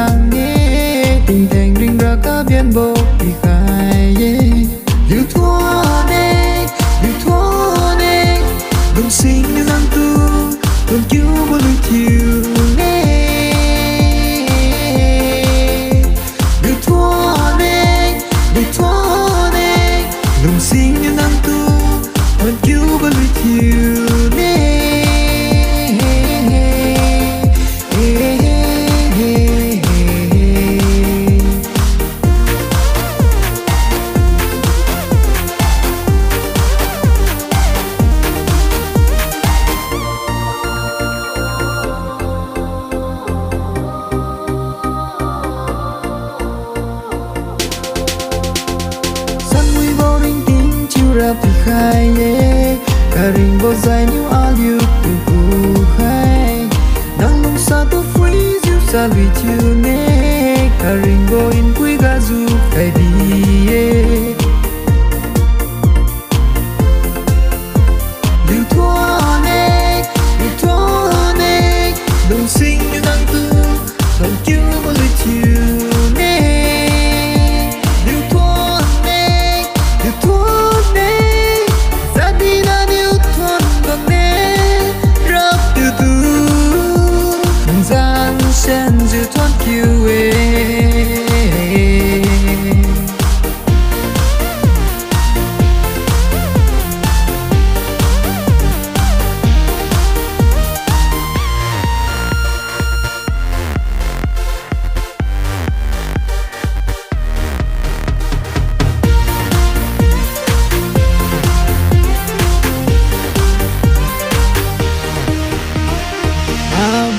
càng nghe tình thành rình ra cả biển bộ thì khai liều thua nè đồng sinh như năng tu còn cứu bao lối chiều nè liều thua nè đồng sinh như năng tu còn cứu bao lối chiều nè. Thì khai cả rình vô dài nếu ai yêu tu khai đang nông xa tu free diu xa lùi chiều nè cả rình vô in quý gà du khai bì liều thua nè đồng sinh như năng tư đồng cứu vô lùi chiều nè liều thua gian sen dự thoát kiêu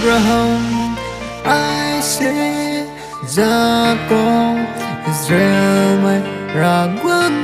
Abraham, Isaac, Jacob, Israel, my Ragwan.